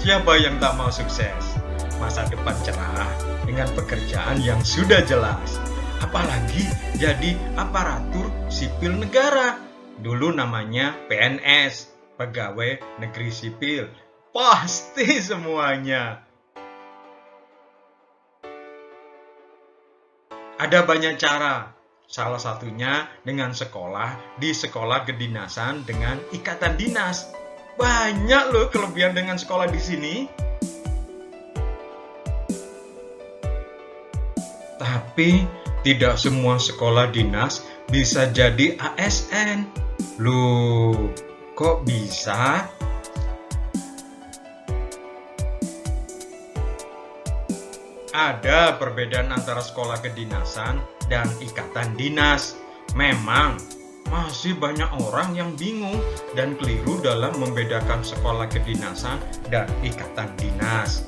Siapa yang tak mau sukses? Masa depan cerah dengan pekerjaan yang sudah jelas. Apalagi jadi aparatur sipil negara. Dulu namanya PNS, Pegawai Negeri Sipil. Pasti semuanya. Ada banyak cara. Salah satunya dengan sekolah di sekolah kedinasan dengan ikatan dinas. Banyak loh kelebihan dengan sekolah di sini. Tapi tidak semua sekolah dinas bisa jadi ASN. Loh, kok bisa? Ada perbedaan antara sekolah kedinasan dan ikatan dinas. Memang masih banyak orang yang bingung dan keliru dalam membedakan sekolah kedinasan dan ikatan dinas.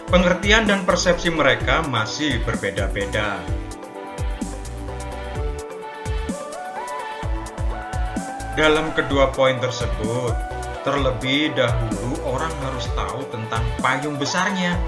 Pengertian dan persepsi mereka masih berbeda-beda. Dalam kedua poin tersebut, terlebih dahulu orang harus tahu tentang payung besarnya.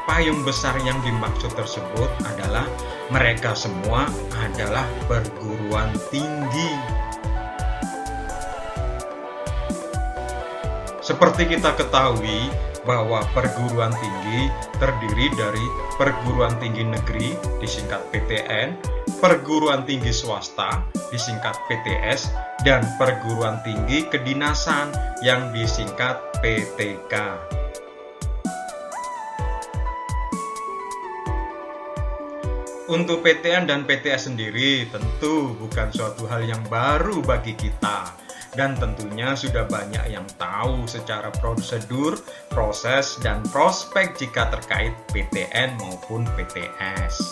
Payung besar yang dimaksud tersebut adalah mereka semua adalah perguruan tinggi. Seperti kita ketahui bahwa perguruan tinggi terdiri dari perguruan tinggi negeri disingkat PTN, perguruan tinggi swasta disingkat PTS, dan perguruan tinggi kedinasan yang disingkat PTK. Untuk PTN dan PTS sendiri tentu bukan suatu hal yang baru bagi kita, dan tentunya sudah banyak yang tahu secara prosedur, proses, dan prospek jika terkait PTN maupun PTS.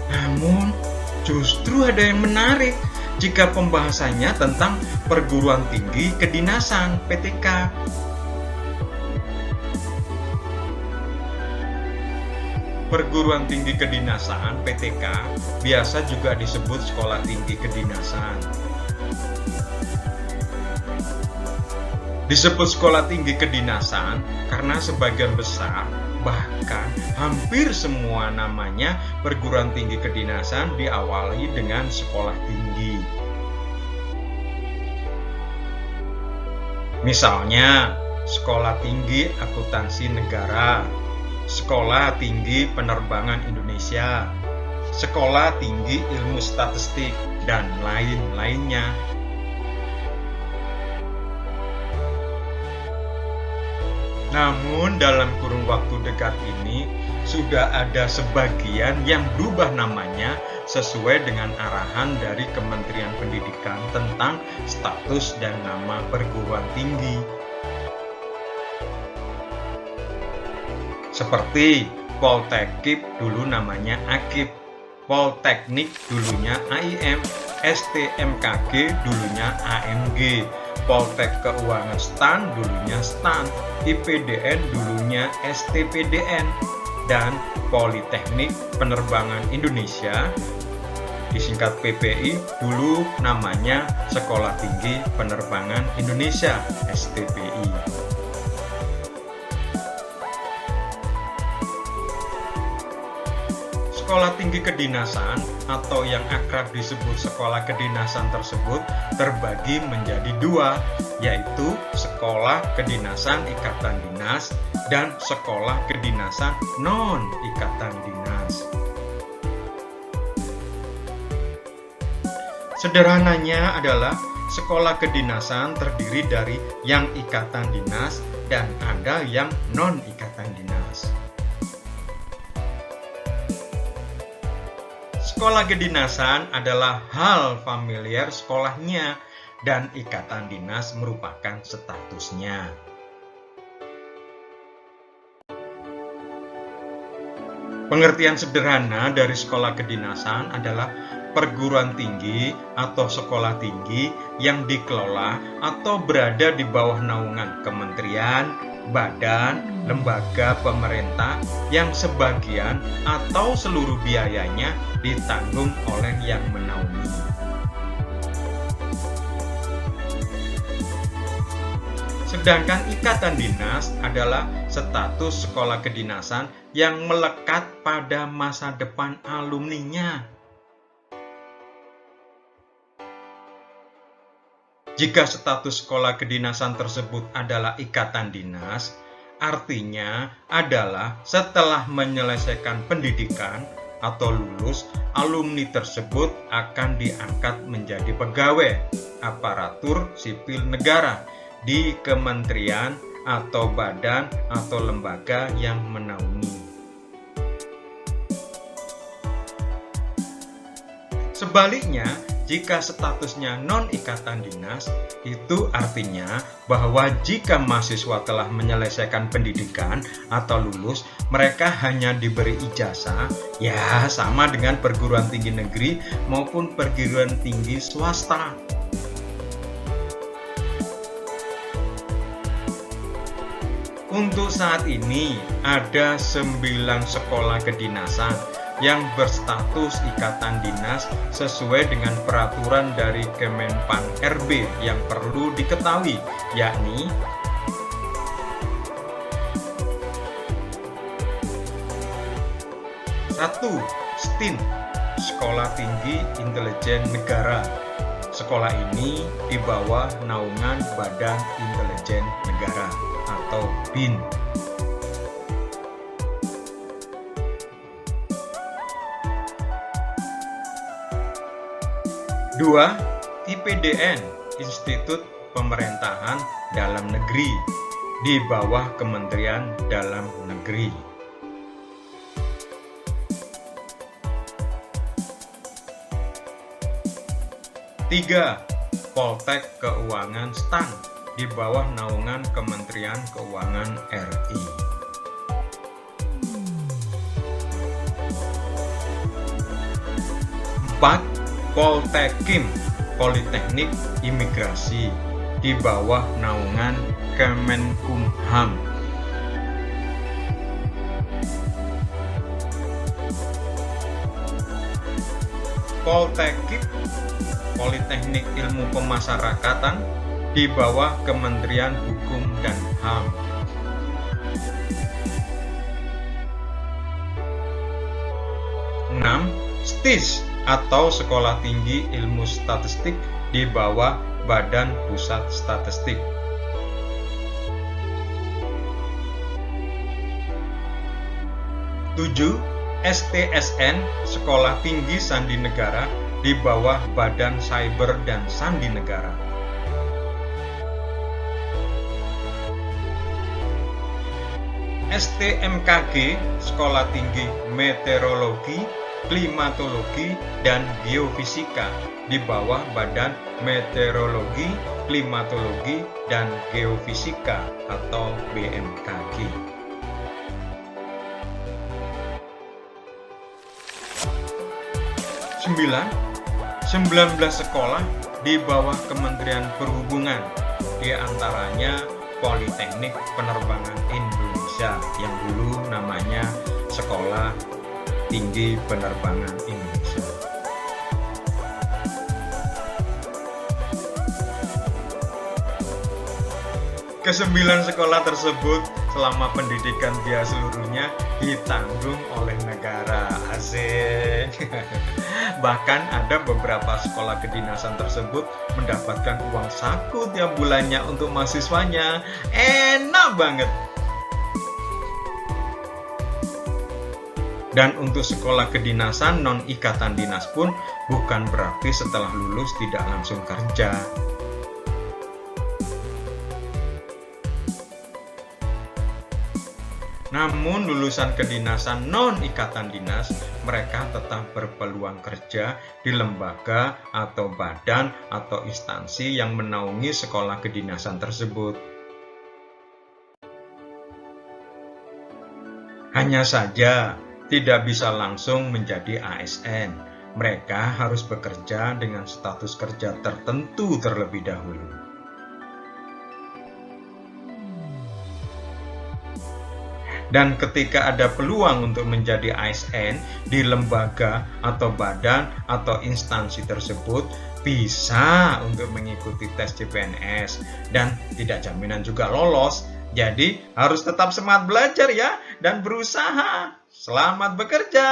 Namun, justru ada yang menarik jika pembahasannya tentang perguruan tinggi kedinasan PTK. Perguruan tinggi kedinasan PTK biasa juga disebut sekolah tinggi kedinasan. Disebut sekolah tinggi kedinasan karena sebagian besar, bahkan hampir semua namanya perguruan tinggi kedinasan diawali dengan sekolah tinggi. Misalnya, Sekolah Tinggi Akuntansi Negara, Sekolah Tinggi Penerbangan Indonesia, Sekolah Tinggi Ilmu Statistik, dan lain-lainnya. Namun dalam kurun waktu dekat ini sudah ada sebagian yang berubah namanya sesuai dengan arahan dari Kementerian Pendidikan tentang status dan nama perguruan tinggi. Seperti Poltekip dulu namanya Akip, Polteknik dulunya AIM, STMKG dulunya AMG, Poltek Keuangan STAN dulunya STAN, IPDN dulunya STPDN, dan Politeknik Penerbangan Indonesia disingkat PPI dulu namanya Sekolah Tinggi Penerbangan Indonesia STPI. Sekolah tinggi kedinasan atau yang akrab disebut sekolah kedinasan tersebut terbagi menjadi dua, yaitu sekolah kedinasan ikatan dinas dan sekolah kedinasan non-ikatan dinas. Sederhananya adalah sekolah kedinasan terdiri dari yang ikatan dinas dan ada yang non-ikatan dinas. Sekolah kedinasan adalah hal familiar sekolahnya dan ikatan dinas merupakan statusnya. Pengertian sederhana dari sekolah kedinasan adalah perguruan tinggi atau sekolah tinggi yang dikelola atau berada di bawah naungan kementerian, badan, lembaga pemerintah yang sebagian atau seluruh biayanya ditanggung oleh yang menaungi. Sedangkan ikatan dinas adalah status sekolah kedinasan yang melekat pada masa depan alumninya. Jika status sekolah kedinasan tersebut adalah ikatan dinas, artinya adalah setelah menyelesaikan pendidikan atau lulus, alumni tersebut akan diangkat menjadi pegawai aparatur sipil negara di kementerian atau badan atau lembaga yang menaungi. Sebaliknya, jika statusnya non-ikatan dinas, itu artinya bahwa jika mahasiswa telah menyelesaikan pendidikan atau lulus, mereka hanya diberi ijazah, ya sama dengan perguruan tinggi negeri maupun perguruan tinggi swasta. Untuk saat ini, ada 9 sekolah kedinasan yang berstatus ikatan dinas sesuai dengan peraturan dari Kemenpan RB yang perlu diketahui, yakni satu, STIN, Sekolah Tinggi Intelijen Negara. Sekolah ini di bawah naungan Badan Intelijen Negara atau BIN. 2. IPDN, Institut Pemerintahan Dalam Negeri, di bawah Kementerian Dalam Negeri. 3. Poltek Keuangan STAN, di bawah naungan Kementerian Keuangan RI. 4. Poltekim, Politeknik Imigrasi, di bawah naungan Kemenkumham. 5. Poltekim, Politeknik Ilmu Pemasyarakatan, di bawah Kementerian Hukum dan HAM. 6. STIS atau Sekolah Tinggi Ilmu Statistik, di bawah Badan Pusat Statistik. 7. STSN, Sekolah Tinggi Sandi Negara, di bawah Badan Cyber dan Sandi Negara. 8. STMKG, Sekolah Tinggi Meteorologi, Klimatologi, dan Geofisika, di bawah Badan Meteorologi, Klimatologi, dan Geofisika atau BMKG. 19 sekolah di bawah Kementerian Perhubungan, di antaranya Politeknik Penerbangan Indonesia yang dulu namanya Sekolah Tinggi Penerbangan Indonesia. Kesembilan sekolah tersebut selama pendidikan dia seluruhnya ditanggung oleh negara. Asik. Bahkan ada beberapa sekolah kedinasan tersebut mendapatkan uang saku tiap bulannya untuk mahasiswanya. Enak banget. Dan untuk sekolah kedinasan non-ikatan dinas pun bukan berarti setelah lulus tidak langsung kerja. Namun lulusan kedinasan non-ikatan dinas, mereka tetap berpeluang kerja di lembaga atau badan atau instansi yang menaungi sekolah kedinasan tersebut. Hanya saja tidak bisa langsung menjadi ASN. Mereka harus bekerja dengan status kerja tertentu terlebih dahulu. Dan ketika ada peluang untuk menjadi ASN di lembaga atau badan atau instansi tersebut, bisa untuk mengikuti tes CPNS dan tidak jaminan juga lolos. Jadi harus tetap semangat belajar ya dan berusaha. Selamat bekerja.